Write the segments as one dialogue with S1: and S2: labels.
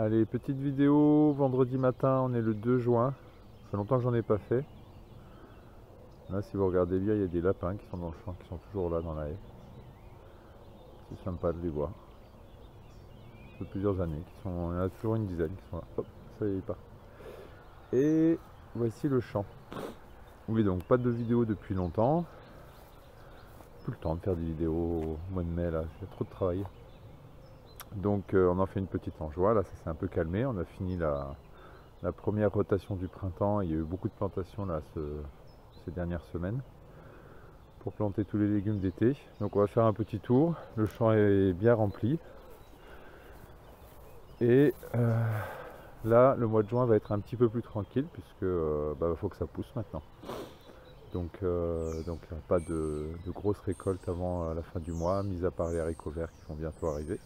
S1: Allez, petite vidéo, vendredi matin, on est le 2 juin. Ça fait longtemps que j'en ai pas fait. Là, si vous regardez bien, il y a des lapins qui sont dans le champ, qui sont toujours là dans la haie. C'est sympa de les voir. Ça fait plusieurs années il y en a toujours une dizaine qui sont là. Hop, ça y est, ils partent. Et voici le champ. Oui, donc pas de vidéo depuis longtemps. Plus le temps de faire des vidéos au mois de mai, là, il y a trop de travail. Donc on en fait une petite en juin, là ça s'est un peu calmé, on a fini la première rotation du printemps, il y a eu beaucoup de plantations là ces dernières semaines pour planter tous les légumes d'été. Donc on va faire un petit tour, le champ est bien rempli et là le mois de juin va être un petit peu plus tranquille puisque faut que ça pousse maintenant. Donc il n'y a pas de grosses récoltes avant la fin du mois, mis à part les haricots verts qui vont bientôt arriver.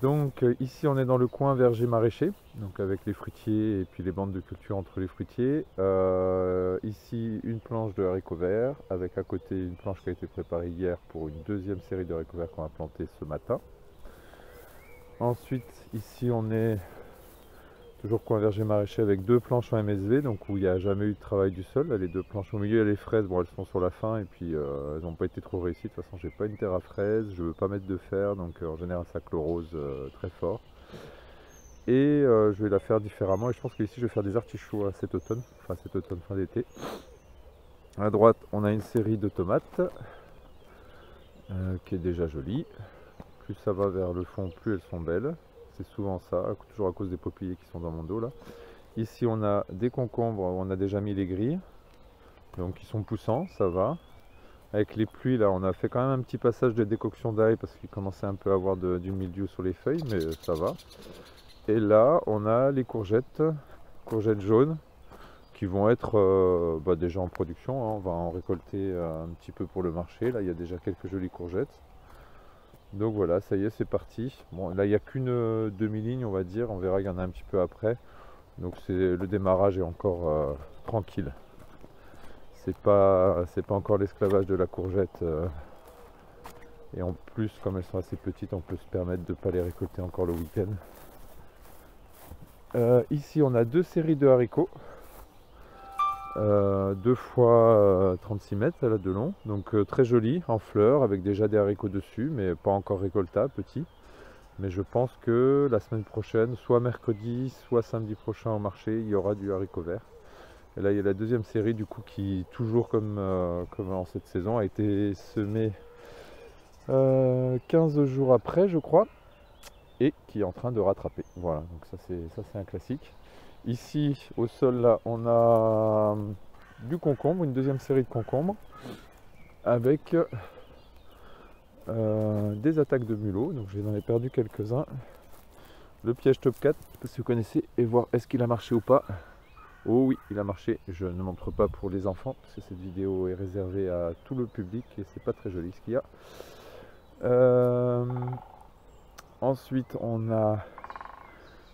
S1: Donc ici on est dans le coin verger maraîcher, donc avec les fruitiers et puis les bandes de culture entre les fruitiers. Ici une planche de haricots verts, avec à côté une planche qui a été préparée hier pour une deuxième série de haricots verts qu'on va planter ce matin. Ensuite ici on est toujours coin verger maraîcher avec deux planches en MSV, donc où il n'y a jamais eu de travail du sol. Là, les deux planches au milieu, il y a les fraises, bon elles sont sur la fin et puis elles n'ont pas été trop réussies. De toute façon j'ai pas une terre à fraises, je veux pas mettre de fer, donc en général ça chlorose très fort. Et je vais la faire différemment et je pense qu'ici je vais faire des artichauts cet automne, fin d'été. À droite on a une série de tomates qui est déjà jolie. Plus ça va vers le fond, plus elles sont belles. C'est souvent ça, toujours à cause des peupliers qui sont dans mon dos là. Ici on a des concombres, on a déjà mis les grilles, donc ils sont poussants, ça va. Avec les pluies là, on a fait quand même un petit passage de décoction d'ail parce qu'il commençait un peu à avoir du mildiou sur les feuilles, mais ça va. Et là on a les courgettes jaunes qui vont être déjà en production, hein. On va en récolter un petit peu pour le marché. Là il y a déjà quelques jolies courgettes. Donc voilà, ça y est, c'est parti. Bon, là il n'y a qu'une demi-ligne on va dire, on verra, il y en a un petit peu après. Donc le démarrage est encore tranquille. C'est pas encore l'esclavage de la courgette. Et en plus, comme elles sont assez petites, on peut se permettre de ne pas les récolter encore le week-end. Ici on a deux séries de haricots. 2 fois 36 mètres là, de long, donc très joli en fleurs avec déjà des haricots dessus mais pas encore récoltables, petits. Mais je pense que la semaine prochaine, soit mercredi soit samedi prochain au marché, il y aura du haricot vert. Et là il y a la deuxième série du coup qui, toujours comme en cette saison, a été semée 15 jours après je crois et qui est en train de rattraper. Voilà, donc ça c'est un classique. Ici au sol là on a du concombre, une deuxième série de concombres avec des attaques de mulots, donc j'en ai perdu quelques-uns. Le piège top 4, si vous connaissez, et voir est-ce qu'il a marché ou pas. Oh oui, il a marché. Je ne montre pas pour les enfants parce que cette vidéo est réservée à tout le public et c'est pas très joli ce qu'il y a. Ensuite on a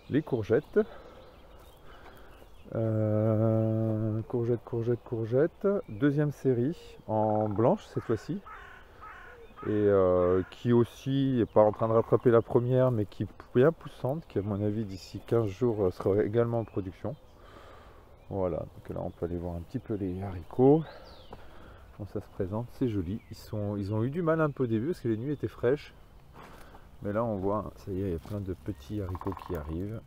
S1: les courgettes. Courgette, deuxième série en blanche cette fois-ci, et qui aussi n'est pas en train de rattraper la première mais qui est bien poussante, qui à mon avis d'ici 15 jours sera également en production. Voilà, donc là on peut aller voir un petit peu les haricots, comment ça se présente, c'est joli. Ils ont eu du mal un peu au début parce que les nuits étaient fraîches, mais là on voit, ça y est, il y a plein de petits haricots qui arrivent.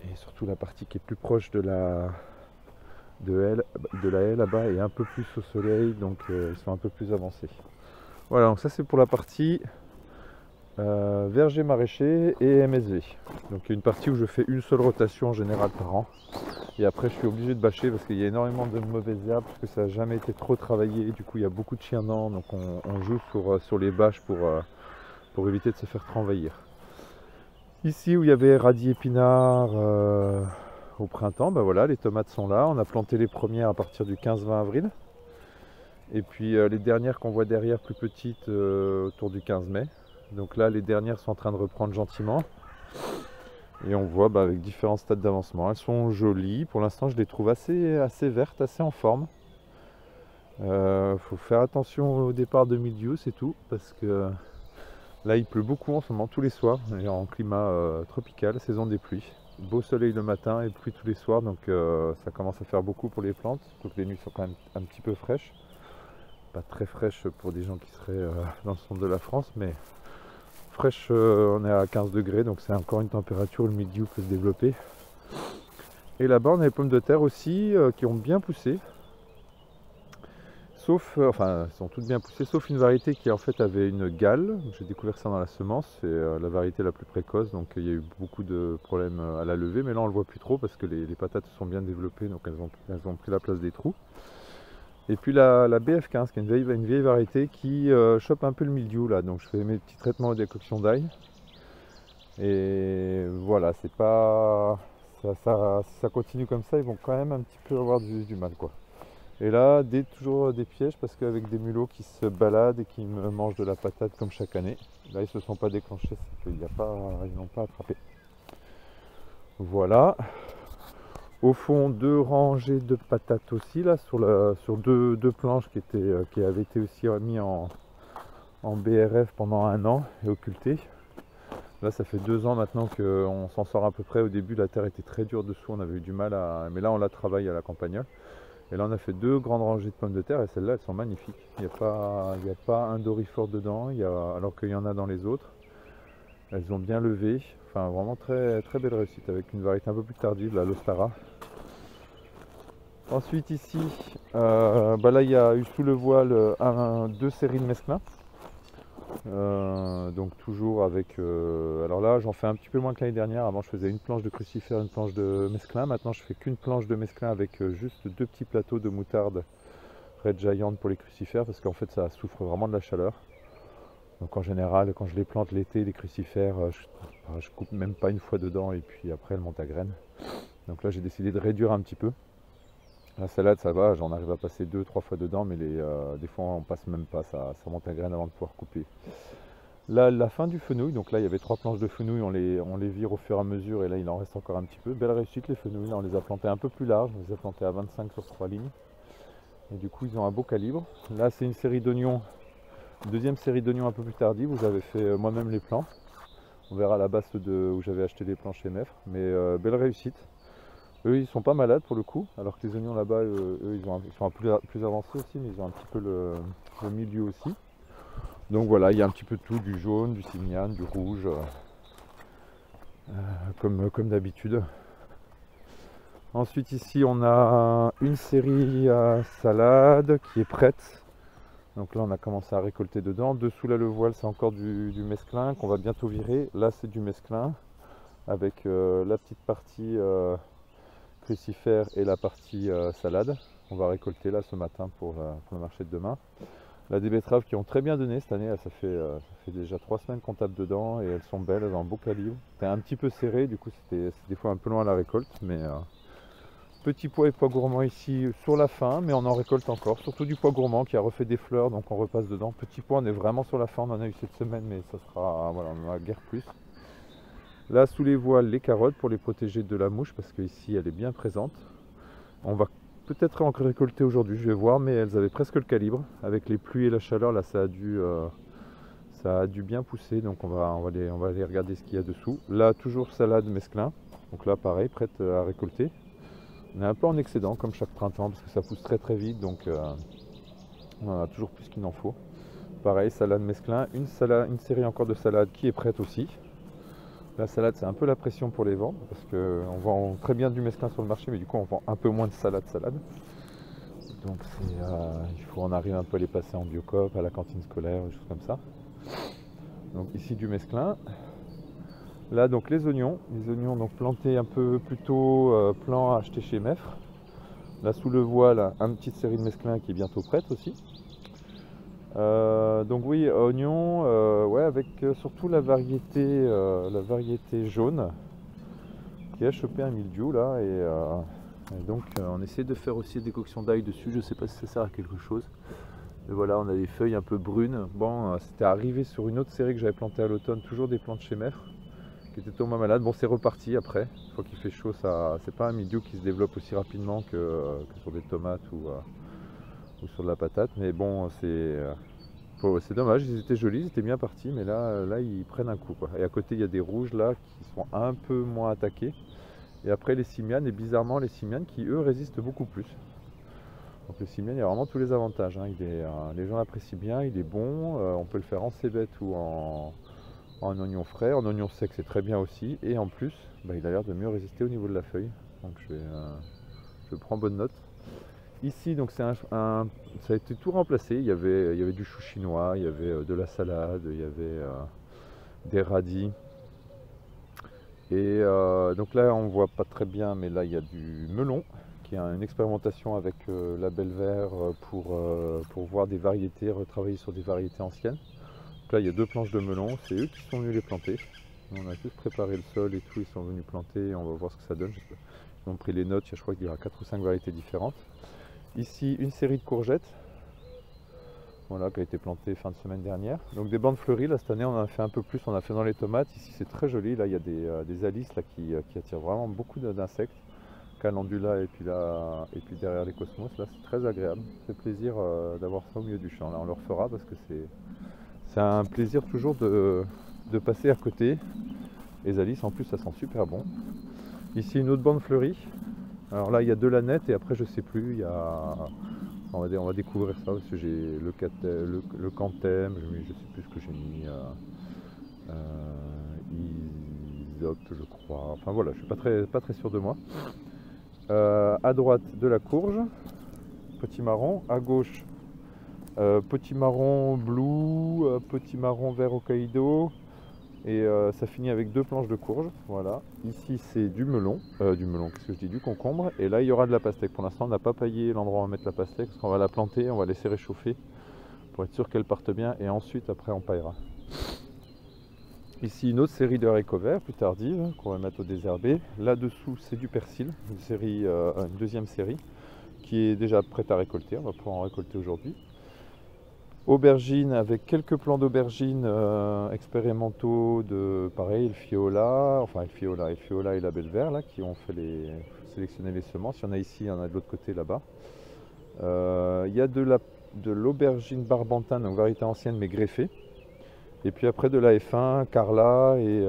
S1: Et surtout la partie qui est plus proche de la haie là-bas est un peu plus au soleil, donc ils sont un peu plus avancés. Voilà, donc ça c'est pour la partie verger maraîcher et MSV. Donc il y a une partie où je fais une seule rotation en général par an. Et après je suis obligé de bâcher parce qu'il y a énormément de mauvaises herbes, parce que ça n'a jamais été trop travaillé. Du coup il y a beaucoup de chiens dents, donc on joue sur les bâches pour éviter de se faire envahir. Ici où il y avait radis épinards au printemps, ben voilà, les tomates sont là. On a planté les premières à partir du 15-20 avril. Et puis les dernières qu'on voit derrière, plus petites, autour du 15 mai. Donc là, les dernières sont en train de reprendre gentiment. Et on voit avec différents stades d'avancement. Elles sont jolies. Pour l'instant, je les trouve assez vertes, assez en forme. Faut faire attention au départ de milieu, c'est tout. Parce que Là il pleut beaucoup en ce moment, tous les soirs, on est en climat tropical, saison des pluies. Beau soleil le matin et pluie tous les soirs, donc ça commence à faire beaucoup pour les plantes, surtout que les nuits sont quand même un petit peu fraîches. Pas très fraîches pour des gens qui seraient dans le centre de la France, mais fraîche, on est à 15 degrés, donc c'est encore une température où le mildiou peut se développer. Et là-bas on a les pommes de terre aussi qui ont bien poussé. Sauf, enfin, elles sont toutes bien poussées, sauf une variété qui en fait avait une gale. J'ai découvert ça dans la semence, c'est la variété la plus précoce, donc il y a eu beaucoup de problèmes à la levée, mais là on le voit plus trop parce que les patates sont bien développées, donc elles ont pris la place des trous. Et puis la BF15, qui est une vieille variété qui chope un peu le mildiou là, donc je fais mes petits traitements de décoction d'ail. Et voilà, c'est pas. Si ça continue comme ça, ils vont quand même un petit peu avoir du mal quoi. Et là, toujours des pièges parce qu'avec des mulots qui se baladent et qui me mangent de la patate comme chaque année. Là, ils se sont pas déclenchés, c'est qu'ils n'ont pas attrapé. Voilà. Au fond, 2 rangées de patates aussi, là, sur deux planches qui avaient été aussi mis en BRF pendant 1 an et occultées. Là, ça fait 2 ans maintenant qu'on s'en sort à peu près. Au début, la terre était très dure dessous, on avait eu du mal à. Mais là, on la travaille à la campagnole. Et là on a fait 2 grandes rangées de pommes de terre et celles-là elles sont magnifiques. Il n'y a pas un dorifort dedans, alors qu'il y en a dans les autres. Elles ont bien levé, enfin vraiment très, très belle réussite avec une variété un peu plus tardive, la Lostara. Ensuite ici, là il y a eu sous le voile 2 séries de mesclins. Donc toujours avec, alors là j'en fais un petit peu moins que l'année dernière. Avant je faisais une planche de crucifère, une planche de mesclin. Maintenant je fais qu'une planche de mesclin avec juste 2 petits plateaux de moutarde Red Giant pour les crucifères parce qu'en fait ça souffre vraiment de la chaleur. Donc en général quand je les plante l'été, les crucifères, je coupe même pas une fois dedans et puis après elles montent à graines. Donc là j'ai décidé de réduire un petit peu. La salade ça va, j'en arrive à passer 2-3 fois dedans, mais des fois on passe même pas, ça monte à graines avant de pouvoir couper. Là, la fin du fenouil, donc là il y avait 3 planches de fenouil, on les vire au fur et à mesure et là il en reste encore un petit peu. Belle réussite les fenouils, là on les a plantés un peu plus larges, on les a plantés à 25 sur 3 lignes. Et du coup ils ont un beau calibre. Là c'est une série d'oignons, deuxième série d'oignons un peu plus tardive où j'avais fait moi-même les plants. On verra la base où j'avais acheté les plants chez Mefre, mais belle réussite. Eux ils sont pas malades pour le coup, alors que les oignons là-bas, eux ils sont plus avancés aussi, mais ils ont un petit peu le milieu aussi. Donc voilà, il y a un petit peu de tout, du jaune, du cygnane, du rouge, comme d'habitude. Ensuite ici on a une série à salade qui est prête. Donc là on a commencé à récolter dedans. Dessous là le voile c'est encore du mesclin qu'on va bientôt virer. Là c'est du mesclin avec la petite partie crucifère et la partie salade. On va récolter là ce matin pour le marché de demain. Là des betteraves qui ont très bien donné cette année, ça fait déjà 3 semaines qu'on tape dedans et elles sont belles, elles ont un beau calibre. C'était un petit peu serré, du coup c'était des fois un peu loin à la récolte, mais petit pois et pois gourmands ici sur la fin, mais on en récolte encore, surtout du pois gourmand qui a refait des fleurs, donc on repasse dedans. Petit pois on est vraiment sur la fin, on en a eu cette semaine, mais ça sera, voilà, on en a guère plus. Là sous les voiles les carottes pour les protéger de la mouche parce qu'ici elle est bien présente. On va peut-être encore récolter aujourd'hui, je vais voir, mais elles avaient presque le calibre. Avec les pluies et la chaleur, là ça a dû bien pousser, donc on va aller regarder ce qu'il y a dessous. Là toujours salade mesclin, donc là pareil, prête à récolter. On est un peu en excédent comme chaque printemps parce que ça pousse très très vite, donc on en a toujours plus qu'il n'en faut. Pareil, salade mesclin, une série encore de salade qui est prête aussi. La salade c'est un peu la pression pour les vendre parce qu'on vend très bien du mesclin sur le marché, mais du coup on vend un peu moins de salade. Donc il faut en arriver un peu à les passer en biocoop, à la cantine scolaire, des choses comme ça. Donc ici du mesclin. Là donc les oignons donc plantés un peu plus tôt, plan acheté chez Mefre. Là sous le voile, une petite série de mesclins qui est bientôt prête aussi. Donc oui, oignons, ouais, avec surtout la variété jaune qui a chopé un mildiou là et donc on essaie de faire aussi des décoctions d'ail dessus. Je sais pas si ça sert à quelque chose. Mais voilà, on a des feuilles un peu brunes. Bon, c'était arrivé sur une autre série que j'avais plantée à l'automne, toujours des plantes chez Mefre, qui étaient tombées malades. Bon, c'est reparti après. Une fois qu'il fait chaud, c'est pas un mildiou qui se développe aussi rapidement que sur des tomates ou sur de la patate. Mais bon, c'est dommage, ils étaient jolis, ils étaient bien partis, mais là ils prennent un coup, quoi. Et à côté il y a des rouges là qui sont un peu moins attaqués. Et après les simianes, et bizarrement les simianes qui eux résistent beaucoup plus. Donc le simian, il y a vraiment tous les avantages, hein. Les gens l'apprécient bien, il est bon, on peut le faire en cébette ou en oignon frais. En oignon sec c'est très bien aussi. Et en plus, il a l'air de mieux résister au niveau de la feuille. Donc je prends bonne note. Ici, donc ça a été tout remplacé. Il y avait du chou chinois, il y avait de la salade, il y avait des radis. Et donc là, on voit pas très bien, mais là, il y a du melon, qui est une expérimentation avec la Belle Vert pour voir des variétés, retravailler sur des variétés anciennes. Donc là, il y a 2 planches de melon, c'est eux qui sont venus les planter. On a juste préparé le sol et tout, ils sont venus planter et on va voir ce que ça donne. Ils ont pris les notes, je crois qu'il y a 4 ou 5 variétés différentes. Ici, une série de courgettes, voilà, qui a été plantée fin de semaine dernière. Donc des bandes fleuries, là cette année on en a fait un peu plus, on a fait dans les tomates. Ici c'est très joli, là il y a des alices là, qui attirent vraiment beaucoup d'insectes. Calendula et puis derrière les cosmos, là c'est très agréable. Ça fait plaisir d'avoir ça au milieu du champ. Là on le refera parce que c'est un plaisir toujours de passer à côté. Les alices en plus ça sent super bon. Ici une autre bande fleurie. Alors là il y a de la nette et après je sais plus, il y a... On va découvrir ça parce que j'ai le canthème, je sais plus ce que j'ai mis, isope je crois, enfin voilà, je suis pas très sûr de moi. À droite de la courge, petit marron, à gauche petit marron blue, petit marron vert Hokkaido. Et ça finit avec 2 planches de courge, voilà. Ici c'est du melon, qu'est-ce que je dis, du concombre. Et là il y aura de la pastèque. Pour l'instant on n'a pas paillé l'endroit où on va mettre la pastèque, parce qu'on va la planter, on va laisser réchauffer pour être sûr qu'elle parte bien. Et ensuite après on paillera. Ici une autre série de haricots verts, plus tardive, qu'on va mettre au désherbé. Là-dessous c'est du persil, une deuxième série, qui est déjà prête à récolter, on va pouvoir en récolter aujourd'hui. Aubergines avec quelques plants d'aubergines expérimentaux de pareil, le Fiola et la Belle Vert là, qui ont sélectionné les semences. Il y en a ici, il y en a de l'autre côté là-bas. Il y a de l'aubergine barbantane, donc variété ancienne mais greffée. Et puis après de la F1, Carla et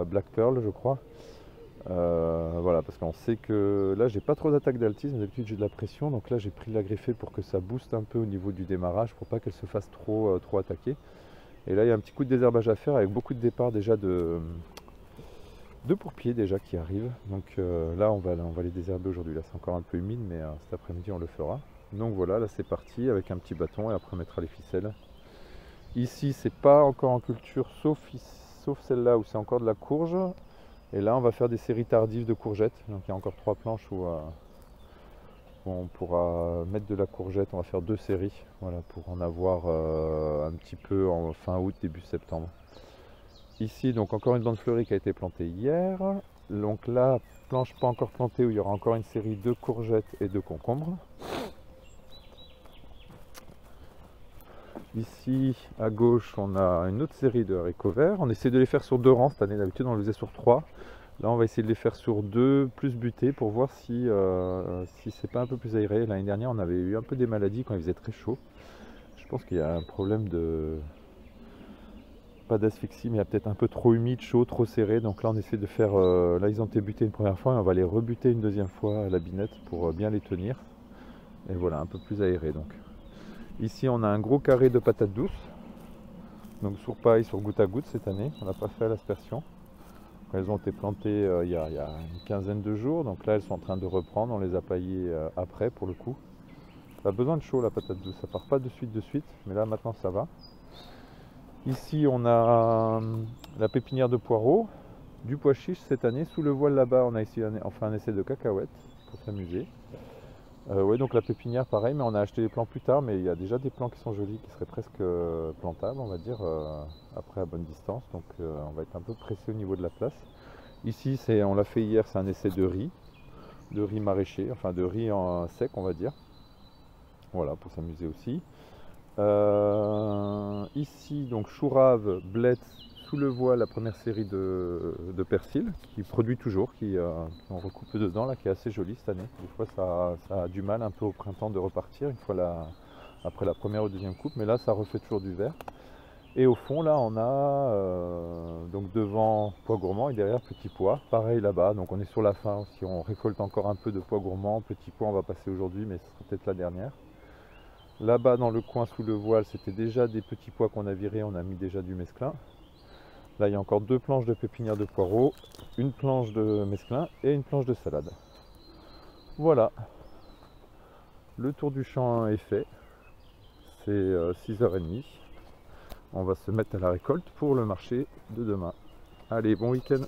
S1: Black Pearl je crois. Voilà, parce qu'on sait que là j'ai pas trop d'attaque d'altisme, d'habitude j'ai de la pression, donc là j'ai pris de la greffée pour que ça booste un peu au niveau du démarrage, pour pas qu'elle se fasse trop attaquer. Et là il y a un petit coup de désherbage à faire avec beaucoup de départs déjà de pourpiers déjà qui arrivent. Donc là on va les désherber aujourd'hui, là c'est encore un peu humide mais cet après-midi on le fera. Donc voilà, là c'est parti avec un petit bâton et après on mettra les ficelles. Ici c'est pas encore en culture sauf celle-là où c'est encore de la courge. Et là on va faire des séries tardives de courgettes, donc il y a encore 3 planches où on pourra mettre de la courgette, on va faire 2 séries, voilà, pour en avoir un petit peu en fin août, début septembre. Ici donc encore une bande fleurie qui a été plantée hier, donc là planche pas encore plantée où il y aura encore une série de courgettes et de concombres. Ici à gauche on a une autre série de haricots verts, on essaie de les faire sur 2 rangs cette année, d'habitude on le faisait sur 3. Là on va essayer de les faire sur 2 plus butés pour voir si c'est pas un peu plus aéré. L'année dernière on avait eu un peu des maladies quand il faisait très chaud. Je pense qu'il y a un problème pas d'asphyxie mais il y a peut-être un peu trop humide, chaud, trop serré. Donc là on essaie de faire, là ils ont été butés une première fois et on va les rebuter une deuxième fois à la binette pour bien les tenir. Et voilà, un peu plus aéré donc. Ici on a un gros carré de patates douces, donc sur paille, sur goutte à goutte cette année, on n'a pas fait à l'aspersion. Elles ont été plantées il y a une quinzaine de jours, donc là elles sont en train de reprendre, on les a paillées après pour le coup. Ça a besoin de chaud la patate douce, ça part pas de suite, mais là maintenant ça va. Ici on a la pépinière de poireaux, du pois chiche cette année, sous le voile là-bas on a ici un essai de cacahuètes pour s'amuser. Oui, donc la pépinière pareil, mais on a acheté les plants plus tard, mais il y a déjà des plants qui sont jolis, qui seraient presque plantables, on va dire, après à bonne distance, donc on va être un peu pressé au niveau de la place. Ici, on l'a fait hier, c'est un essai de riz maraîcher, enfin de riz en sec, on va dire. Voilà, pour s'amuser aussi. Ici, donc chou rave, blette, sous le voile, la première série de persil qui produit toujours, on recoupe dedans, là, qui est assez joli cette année. Des fois ça a du mal un peu au printemps de repartir, une fois après la première ou deuxième coupe, mais là ça refait toujours du vert. Et au fond là on a donc devant pois gourmand et derrière petits pois, pareil là-bas, donc on est sur la fin, si on récolte encore un peu de pois gourmand, petits pois on va passer aujourd'hui, mais ce sera peut-être la dernière. Là-bas dans le coin sous le voile, c'était déjà des petits pois qu'on a virés, on a mis déjà du mesclin. Là il y a encore 2 planches de pépinière de poireaux, une planche de mesclin et une planche de salade. Voilà, le tour du champ est fait, c'est 6h30. On va se mettre à la récolte pour le marché de demain. Allez, bon week-end!